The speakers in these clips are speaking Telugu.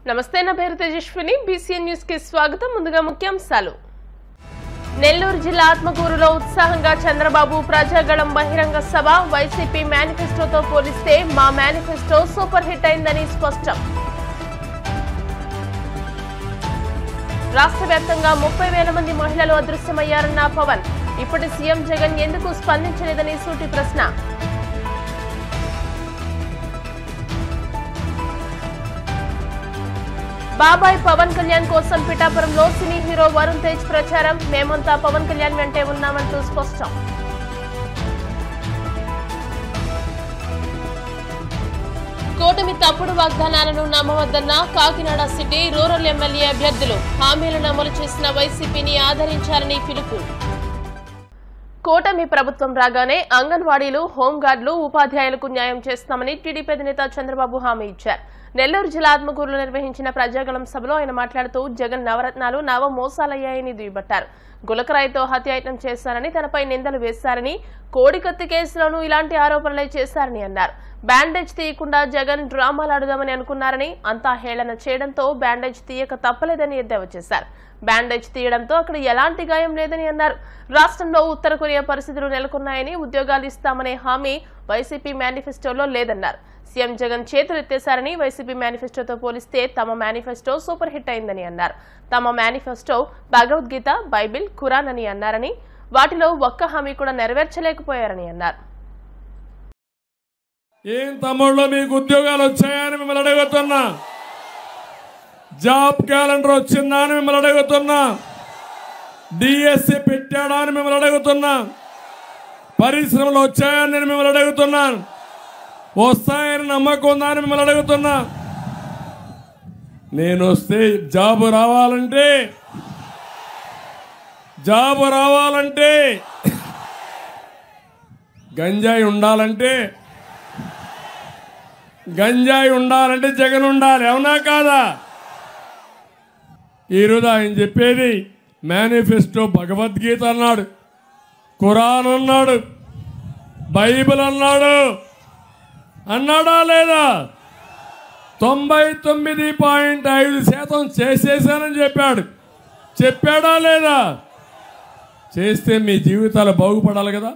నమస్తే నా పేరు తేజస్విని బీసీఎన్ న్యూస్ కి స్వాగతం ముందుగా ముఖ్యాంశాలు నెల్లూరు జిల్లా ఆత్మకూరులో ఉత్సాహంగా చంద్రబాబు ప్రజాగళం బహిరంగ సభ వైసీపీ మేనిఫెస్టోతో పోలిస్తే మా మేనిఫెస్టో సూపర్ హిట్ అయిందని స్పష్టం రాష్ట్ర వ్యాప్తంగా 30,000 మంది మహిళలు అదృశ్యమయ్యారన్న పవన్ ఇప్పటి సీఎం జగన్ ఎందుకు స్పందించలేదని సూటి ప్రశ్న బాబాయ్ పవన్ కళ్యాణ్ కోసం పిఠాపురంలో సినీ హీరో వరుణ్ తేజ్ ప్రచారం మేమంతా పవన్ కళ్యాణ్ వెంటే ఉన్నామంటూ స్పష్టం కూటమి తప్పుడు వాగ్దానాలను నమ్మవద్దన్న కాకినాడ సిటీ రూరల్ ఎమ్మెల్యే అభ్యర్థులు హామీలను అమలు చేసిన వైసీపీని ఆదరించాలని పిలుపు కూటమి ప్రభుత్వం రాగానే అంగన్వాడీలు హోంగార్డులు ఉపాధ్యాయులకు న్యాయం చేస్తామని టీడీపీ అధినేత చంద్రబాబు హామీ ఇచ్చారు నెల్లూరు జిల్లా ఆత్మకూరులో నిర్వహించిన ప్రజాగళం సభలో ఆయన మాట్లాడుతూ జగన్ నవరత్నాలు నవ మోసాలయ్యాయని దుయ్యబట్టారు గులకరాయితో హత్యాయత్నం చేశారని తనపై నిందలు వేశారని కోడికత్తి కేసులోనూ ఇలాంటి ఆరోపణలే చేశారని అన్నారు బ్యాండేజ్ తీయకుండా జగన్ డ్రామాలాడుదామని అనుకున్నారని అంతా హేళన చేయడంతో బ్యాండేజ్ తీయక తప్పలేదని ఎద్దేవా చేశారు బ్యాండేజ్ తీయడంతో అక్కడ ఎలాంటి గాయం లేదని అన్నారు రాష్ట్రంలో ఉత్తర కొరియా పరిస్థితులు నెలకొన్నాయని ఉద్యోగాలు ఇస్తామనే హామీ వైసీపీ మేనిఫెస్టోలో లేదన్నారు సీఎం జగన్ చేతులెత్తేశారని వైసీపీ మేనిఫెస్టోతో పోలిస్తే తమ మేనిఫెస్టో సూపర్ హిట్ అయిందని అన్నారు తమ మేనిఫెస్టో భగవద్గీత బైబిల్ ఖురాన్ అని అన్నారని వాటిలో ఒక్క హామీ కూడా నెరవేర్చలేకపోయారని అన్నారు ఏం తమ్ముళ్ళు మీకు ఉద్యోగాలు వచ్చాయని మిమ్మల్ని అడుగుతున్నా జాబ్ క్యాలెండర్ వచ్చిందా అని మిమ్మల్ని అడుగుతున్నా డిఎస్సి పెట్టాడా అని మిమ్మల్ని అడుగుతున్నా పరిశ్రమలు వచ్చాయని నేను మిమ్మల్ని అడుగుతున్నాను వస్తాయని నమ్మకం ఉందా అని మిమ్మల్ని అడుగుతున్నా నేను వస్తే జాబు రావాలంటే గంజాయి ఉండాలంటే జగన్ ఉండాలి అవునా కాదా ఈరోజు ఆయన చెప్పేది మేనిఫెస్టో భగవద్గీత అన్నాడు ఖురాన్ అన్నాడు బైబిల్ అన్నాడా లేదా 99.5% చేసేసానని చెప్పాడా లేదా చేస్తే మీ జీవితాలు బాగుపడాలి కదా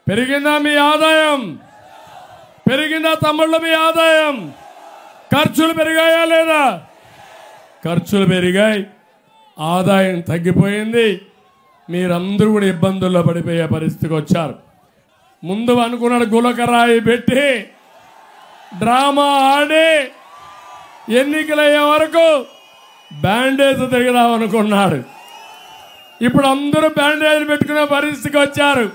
పెరిగిందా మీ ఆదాయం పెరిగిందా తమ్ముళ్ళు మీ ఆదాయం ఖర్చులు పెరిగాయా లేదా ఖర్చులు పెరిగాయి ఆదాయం తగ్గిపోయింది మీరందరూ కూడా ఇబ్బందుల్లో పడిపోయే పరిస్థితికి వచ్చారు ముందు అనుకున్నాడు గులకరాయి పెట్టి డ్రామా ఆడి ఎన్నికలయ్యే వరకు బ్యాండేజ్ తిరిగిదాం అనుకున్నాడు ఇప్పుడు అందరూ బ్యాండేజ్ పెట్టుకునే పరిస్థితికి వచ్చారు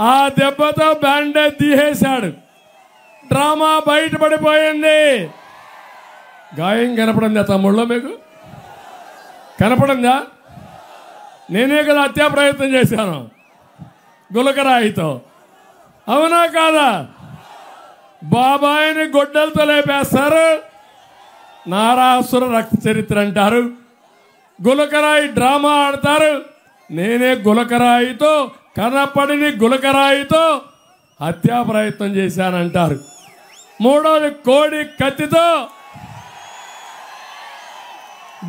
ఆ దెబ్బతో బ్యాండేజ్ తీసేశాడు డ్రామా బయటపడిపోయింది గాయం కనపడిందా తమ్ముళ్ళో మీకు కనపడిందా నేనే కదా హత్యా ప్రయత్నం చేశాను గులకరాయితో అవునా కాదా బాబాయిని గొడ్డలతో లేపేస్తారు నారాసుర రక్త చరిత్ర అంటారు గులకరాయి డ్రామా ఆడతారు నేనే గులకరాయితో కనపడిని గులకరాయితో హత్యా ప్రయత్నం చేశానంటారు మూడోది కోడి కత్తితో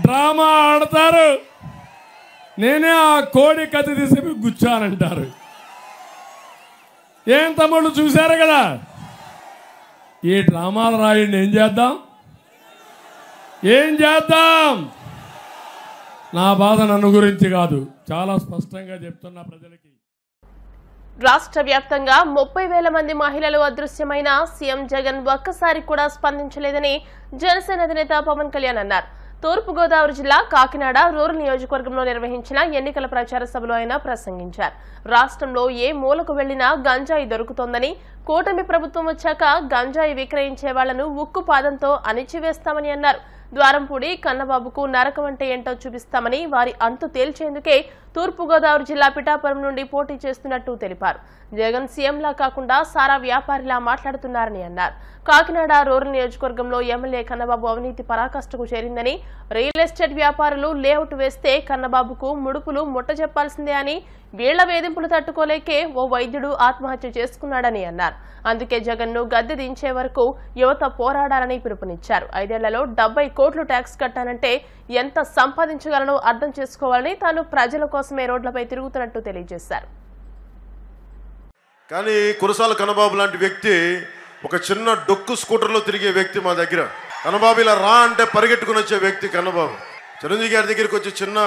డ్రామా ఆడతారు నేనే ఆ కోడి కత్తి తీసి గుచ్చానంటారు ఏం తమ్ముళ్ళు చూశారు కదా ఈ డ్రామాలు రాయండి ఏం చేద్దాం నా బాధ నన్ను గురించి కాదు చాలా స్పష్టంగా చెప్తున్నా ప్రజలకి రాష్ట్ర వ్యాప్తంగా 30,000 మంది మహిళలు అదృశ్యమైన సీఎం జగన్ ఒక్కసారి కూడా స్పందించలేదని జనసేన అధినేత పవన్ కళ్యాణ్ అన్నారు తూర్పుగోదావరి జిల్లా కాకినాడ రూరల్ నియోజకవర్గంలో నిర్వహించిన ఎన్నికల ప్రచార సభలో ఆయన ప్రసంగించారు రాష్ట్రంలో ఏ మూలకు వెళ్లినా గంజాయి దొరుకుతోందని కూటమి ప్రభుత్వం వచ్చాక గంజాయి విక్రయించే వాళ్లను ఉక్కు పాదంతో అణిచివేస్తామని అన్నారు ద్వారంపూడి కన్నబాబుకు నరకం అంటే ఏంటో చూపిస్తామని వారి అంతు తేల్చేందుకే తూర్పుగోదావరి జిల్లా పిఠాపురం నుండి పోటీ చేస్తున్నట్టు తెలిపారు. జగన్ సీఎంలా కాకుండా సారా వ్యాపారిలా మాట్లాడుతున్నారని అన్నారు. కాకినాడ రూరల్ నియోజకవర్గంలో ఎమ్మెల్యే కన్నబాబు అవినీతి పరాకాష్ఠకు చేరిందని, రియల్ ఎస్టేట్ వ్యాపారులు లేఅవుట్ వేస్తే కన్నబాబుకు ముడుపులు ముట్టజెప్పాల్సిందే అని, వీళ్ల వేధింపులు తట్టుకోలేకే ఓ వైద్యుడు ఆత్మహత్య చేసుకున్నాడని అన్నారు. అందుకే జగన్ను గద్దె దించే వరకు యువత పోరాడాలని పిలుపునిచ్చారు. 5 ఏళ్లలో 70 కోట్లు ట్యాక్స్ కట్టానంటే ఎంత సంపాదించగలనో అర్థం చేసుకోవాలని తాను ప్రజల కోసమే రోడ్లపై తిరుగుతున్నట్టు తెలియజేశారు. కానీ కురసాల కన్నబాబు లాంటి వ్యక్తి ఒక చిన్న డొక్కు స్కూటర్లో తిరిగే వ్యక్తి మా దగ్గర. కన్నబాబు ఇలా రా అంటే పరిగెట్టుకుని వచ్చే వ్యక్తి కన్నబాబు. చిరంజీవి గారి దగ్గరికి వచ్చి చిన్న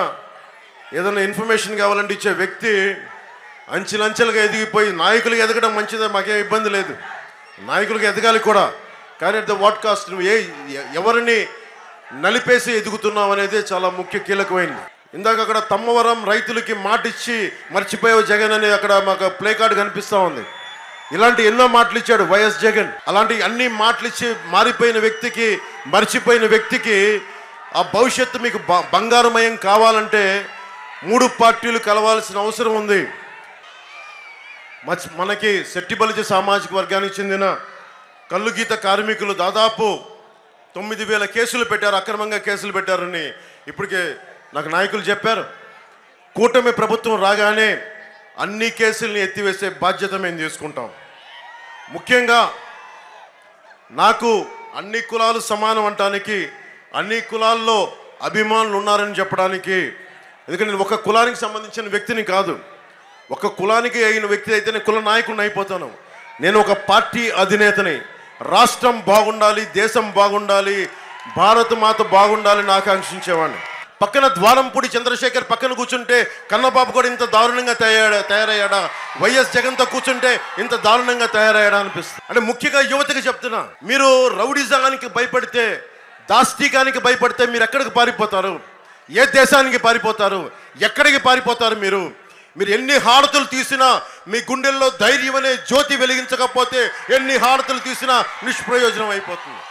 ఏదైనా ఇన్ఫర్మేషన్ కావాలంటే ఇచ్చే వ్యక్తి అంచెలంచెలుగా ఎదిగిపోయి నాయకులుగా ఎదగడం మంచిదే, మాకేం ఇబ్బంది లేదు, నాయకులుగా ఎదగాలి కూడా. కానీ అట్ ద వాట్ కాస్ట్, నువ్వు ఎవరిని నలిపేసి ఎదుగుతున్నావు అనేది చాలా ముఖ్య కీలకమైనది. ఇందాక అక్కడ తమ్మవరం రైతులకి మాటిచ్చి మర్చిపోయావు జగన్ అని అక్కడ మాకు ప్లే కార్డు కనిపిస్తూ ఉంది. ఇలాంటి ఎన్నో మాటలు ఇచ్చాడు వైఎస్ జగన్. అలాంటి అన్ని మాటలు ఇచ్చి మారిపోయిన వ్యక్తికి, మర్చిపోయిన వ్యక్తికి ఆ భవిష్యత్తు మీకు బంగారుమయం కావాలంటే 3 పార్టీలు కలవాల్సిన అవసరం ఉంది. మనకి సెట్టిబలిజ సామాజిక వర్గానికి చెందిన కల్లుగీత కార్మికులు దాదాపు 9,000 కేసులు పెట్టారు, అక్రమంగా కేసులు పెట్టారని ఇప్పటికే నాకు నాయకులు చెప్పారు. కూటమి ప్రభుత్వం రాగానే అన్ని కేసుల్ని ఎత్తివేసే బాధ్యత మేము తీసుకుంటాం. ముఖ్యంగా నాకు అన్ని కులాలు సమానం అంటానికి, అన్ని కులాల్లో అభిమానులు ఉన్నారని చెప్పడానికి, ఎందుకంటే నేను ఒక కులానికి సంబంధించిన వ్యక్తిని కాదు, ఒక కులానికి అయిన వ్యక్తి అయితే నేను కుల నాయకుడిని అయిపోతాను. నేను ఒక పార్టీ అధినేతని. రాష్ట్రం బాగుండాలి, దేశం బాగుండాలి, భారత మాత బాగుండాలని ఆకాంక్షించేవాడిని. పక్కన ద్వారంపూడి చంద్రశేఖర్ పక్కన కూర్చుంటే కన్నబాబు కూడా ఇంత దారుణంగా తయారయ్యాడా, వైఎస్ జగన్తో కూర్చుంటే ఇంత దారుణంగా తయారయ్యాడా అనిపిస్తుంది. అంటే ముఖ్యంగా యువతకి చెప్తున్నా, మీరు రౌడిజానికి భయపడితే, దాష్టీకానికి భయపడితే మీరు ఎక్కడికి పారిపోతారు? ఏ దేశానికి పారిపోతారు? ఎక్కడికి పారిపోతారు? మీరు ఎన్ని హారతులు తీసినా మీ గుండెల్లో ధైర్యం అనే జ్యోతి వెలిగించకపోతే ఎన్ని హారతులు తీసినా నిష్ప్రయోజనం అయిపోతుంది.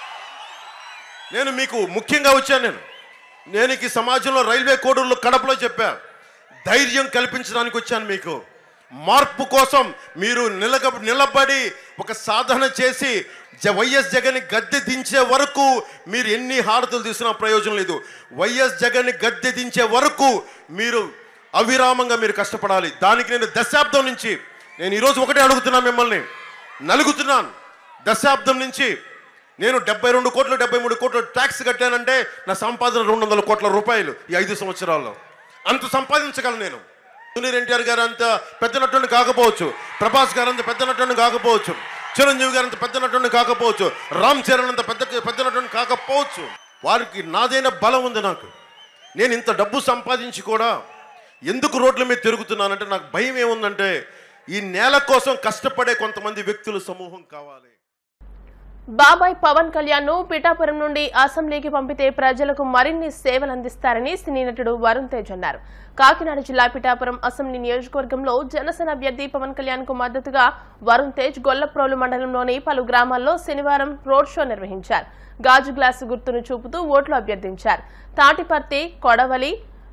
నేను మీకు ముఖ్యంగా వచ్చాను. నేను ఈ సమాజంలో రైల్వే కోడూరులో కడపలో చెప్పా, ధైర్యం కల్పించడానికి వచ్చాను. మీకు మార్పు కోసం మీరు నిలబడి ఒక సాధన చేసి వైఎస్ జగన్ గద్దె దించే వరకు మీరు ఎన్ని హారతులు తీసినా ప్రయోజనం లేదు. వైఎస్ జగన్ గద్దె దించే వరకు మీరు అవిరామంగా మీరు కష్టపడాలి. దానికి నేను దశాబ్దం నుంచి, నేను ఈరోజు ఒకటే అడుగుతున్నా, మిమ్మల్ని నలుగుతున్నాను. దశాబ్దం నుంచి నేను 72 కోట్లు 73 కోట్లు ట్యాక్స్ కట్టానంటే నా సంపాదన 200 కోట్ల రూపాయలు ఈ 5 సంవత్సరాల్లో. అంత సంపాదించగలను నేను. జూనియర్ ఎన్టీఆర్ గారు అంత పెద్ద నటుడిని కాకపోవచ్చు, ప్రభాస్ గారు అంత పెద్ద నటుడిని కాకపోవచ్చు, చిరంజీవి గారు అంత పెద్ద నటుడిని కాకపోవచ్చు, రామ్ చరణ్ అంత పెద్ద నటుడిని కాకపోవచ్చు. వారికి నాదైన బలం ఉంది. నాకు నేను ఇంత డబ్బు సంపాదించి కూడా ఎందుకు రోడ్ల మీద తిరుగుతున్నానంటే నాకు భయం ఏముందంటే ఈ నేల కోసం కష్టపడే కొంతమంది వ్యక్తుల సమూహం కావాలి. బాబాయ్ పవన్ కళ్యాణ్ ను పిఠాపురం నుండి అసెంబ్లీకి పంపితే ప్రజలకు మరిన్ని సేవలు అందిస్తారని సినీ నటుడు వరుణ్ తేజ్ అన్నారు. కాకినాడ జిల్లా పిఠాపురం అసెంబ్లీ నియోజకవర్గంలో జనసేన అభ్యర్థి పవన్ కళ్యాణ్ కు మద్దతుగా వరుణ్ తేజ్ గొల్లప్రోలు మండలంలోని పలు గ్రామాల్లో శనివారం రోడ్ షో నిర్వహించారు. గాజు గ్లాసు గుర్తును చూపుతూ ఓట్లు అభ్యర్థించారు. తాటిపర్తి, కొడవలి,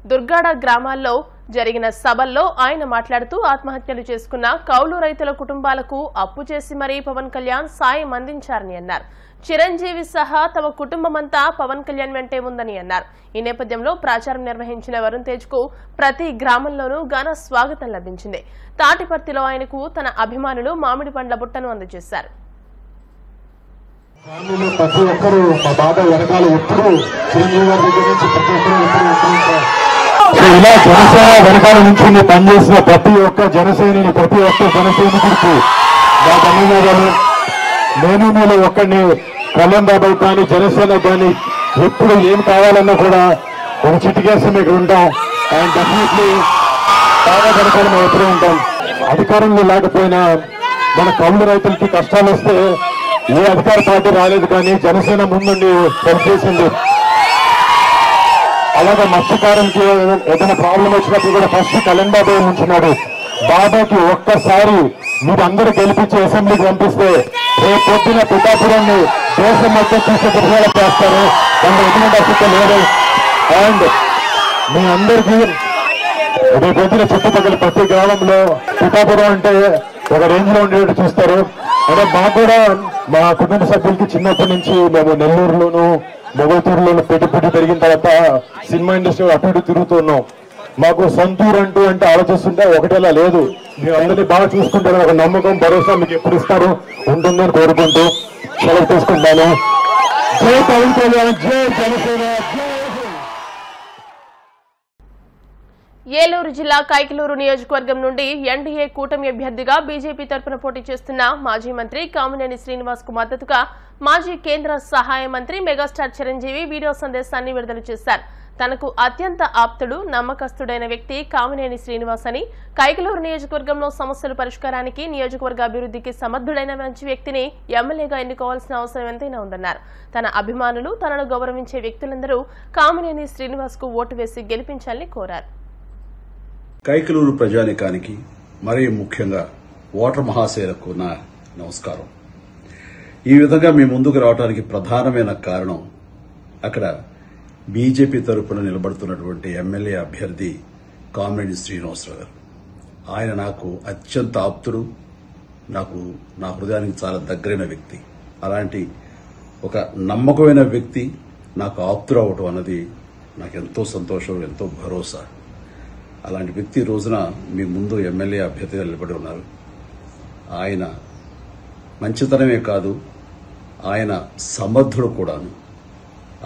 దుర్గాడ గ్రామాల్లో జరిగిన సభల్లో ఆయన మాట్లాడుతూ ఆత్మహత్యలు చేసుకున్న కౌలు రైతుల కుటుంబాలకు అప్పు చేసి మరీ పవన్ కళ్యాణ్ సాయం అందించారని అన్నారు. చిరంజీవి సహా తమ కుటుంబమంతా పవన్ కళ్యాణ్ వెంటే ఉందని అన్నారు. ఈ నేపథ్యంలో ప్రచారం నిర్వహించిన వరుణ్ తేజ్ కు ప్రతి గ్రామంలోనూ ఘన స్వాగతం లభించింది. తాటిపర్తిలో ఆయనకు తన అభిమానులు మామిడి పండ్ల బుట్టను అందజేశారు. ప్రతి ఒక్కరు మా బాబాయ్ వెనకాల ఎప్పుడు చిరంజీవి గారి దగ్గర నుంచి ప్రతి ఒక్కరు ఇలా జనసేన వెనకాల నుంచి పనిచేసిన ప్రతి ఒక్క జనసేనని, ప్రతి ఒక్క జనసైనికుడికి మా ధన్యవాదాలు. నేను మీలో ఒక్కడిని, కళ్యాణ్ బాబాయ్ కానీ జనసేన కానీ ఎప్పుడు ఏం కావాలన్నా కూడా ఒక చిటికేసి మీకు ఉంటాం. అండ్ డెఫినెట్లీ బాగా వెనకాల మేము ఎప్పుడూ ఉంటాం. అధికారంలో లేకపోయినా మన కౌలు రైతులకి కష్టాలు వస్తే ఏ అధికార పార్టీ రాలేదు, కానీ జనసేన ముందుండి పనిచేసింది. అలాగే మత్స్యకారులకి ఏదైనా ప్రాబ్లం వచ్చినప్పుడు కూడా ఫస్ట్ కళ్యాణ్ బాబాయ్ ఉంటున్నాడు. బాబాకి ఒక్కసారి మీరు అందరూ గెలిపించి అసెంబ్లీకి పంపిస్తే రేపు పొద్దున పిఠాపురాన్ని దేశం మొత్తం చూసే ప్రజలకు చేస్తారు. దాంట్లో ఎటువంటి అసత్యం లేదు. అండ్ మీ అందరికీ రేపొద్దున చుట్టుపక్కల ప్రతి గ్రామంలో పిఠాపురం అంటే ఒక రేంజ్ లో ఉండేట్టు చూస్తారు. అంటే మాకు కూడా మా కుటుంబ సభ్యులకి చిన్నప్పటి నుంచి మేము నెల్లూరులోను మొగల్తూరులోను పెట్టి పెరిగిన తర్వాత సినిమా ఇండస్ట్రీ అటు ఇటు తిరుగుతున్నాం. మాకు సొంతూరు అంటే ఆలోచిస్తుంటే ఒకటేలా లేదు. మీరు అందరినీ బాగా చూసుకుంటారు, ఒక నమ్మకం భరోసా మీకు ఎప్పుడు ఇస్తారు ఉంటుందని కోరుకుంటూ సెలవు తీసుకుంటాను. జై పవన్ కళ్యాణ్, జై జనసేన, జై. ఏలూరు జిల్లా కైకలూరు నియోజకవర్గం నుండి ఎన్డీఏ కూటమి అభ్యర్థిగా బీజేపీ తరపున పోటీ చేస్తున్న మాజీ మంత్రి కామినేని శ్రీనివాస్ కు మద్దతుగా మాజీ కేంద్ర సహాయ మంత్రి మెగాస్టార్ చిరంజీవి వీడియో సందేశాన్ని విడుదల చేశారు. తనకు అత్యంత ఆప్తుడు, నమ్మకస్తుడైన వ్యక్తి కామినేని శ్రీనివాస్ అని, కైకలూరు నియోజకవర్గంలో సమస్యల పరిష్కారానికి, నియోజకవర్గ అభివృద్ధికి సమర్థుడైన మంచి వ్యక్తిని ఎమ్మెల్యేగా ఎన్నుకోవాల్సిన అవసరం ఎంతైనా ఉందన్నారు. తన అభిమానులు, తనను గౌరవించే వ్యక్తులందరూ కామినేని శ్రీనివాస్ కు ఓటు వేసి గెలిపించాలని కోరారు. కైకలూరు ప్రజానికానికి, మరీ ముఖ్యంగా ఓటర్ మహాశయులకు నా నమస్కారం. ఈ విధంగా మీ ముందుకు రావడానికి ప్రధానమైన కారణం అక్కడ బీజేపీ తరపున నిలబడుతున్నటువంటి ఎమ్మెల్యే అభ్యర్థి కామినేని శ్రీనివాసరావు గారు. ఆయన నాకు అత్యంత ఆప్తుడు, నా హృదయానికి చాలా దగ్గరైన వ్యక్తి. అలాంటి ఒక నమ్మకమైన వ్యక్తి నాకు ఆప్తుడు అవటం అన్నది నాకు ఎంతో సంతోషం, ఎంతో భరోసా. అలాంటి వ్యక్తి రోజున మీ ముందు ఎమ్మెల్యే అభ్యర్థిగా నిలబడి ఉన్నారు. ఆయన మంచితనమే కాదు, ఆయన సమర్థుడు కూడాను.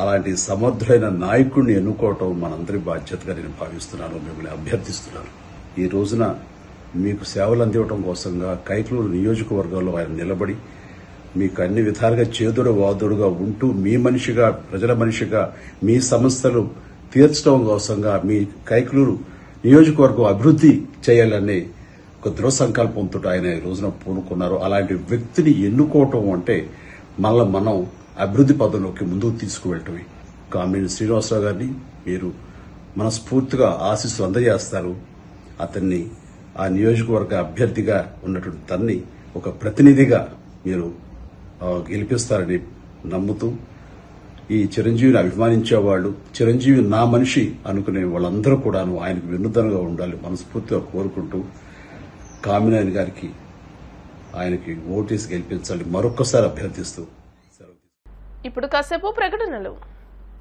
అలాంటి సమర్థుడైన నాయకుడిని ఎన్నుకోవటం మనందరి బాధ్యతగా నేను భావిస్తున్నాను, మిమ్మల్ని అభ్యర్థిస్తున్నాను. ఈ రోజున మీకు సేవలు అందివ్వటం కోసంగా కైకలూరు నియోజకవర్గంలో ఆయన నిలబడి మీకు అన్ని విధాలుగా చేదుడు వాదుడుగా ఉంటూ మీ మనిషిగా, ప్రజల మనిషిగా, మీ సమస్యలు తీర్చడం కోసంగా మీ కైకలూరు నియోజకవర్గం అభివృద్ధి చేయాలనే ఒక దృఢ సంకల్పంతో ఆయన ఈ రోజున పూనుకున్నారు. అలాంటి వ్యక్తిని ఎన్నుకోవటం అంటే మనల్ని మనం అభివృద్ధి పదంలోకి ముందుకు తీసుకువెళ్ళటమే. కామినేని శ్రీనివాసరావు గారిని మీరు మనస్ఫూర్తిగా ఆశీస్సులు అందజేస్తారు. అతన్ని ఆ నియోజకవర్గ అభ్యర్థిగా ఉన్నటువంటి తన్ని ఒక ప్రతినిధిగా మీరు గెలిపిస్తారని నమ్ముతూ, ఈ చిరంజీవిని అభిమానించేవాళ్లు, చిరంజీవి నా మనిషి అనుకునే వాళ్ళందరూ కూడాను ఆయనకు వెన్నుదన్నుగా ఉండాలి మనస్ఫూర్తిగా కోరుకుంటూ, కామినేని గారికి ఆయనకి ఓటేసి గెలిపించాలి మరొక్కసారి అభ్యర్థిస్తూ. ఇప్పుడు కాసేపు ప్రకటనలు.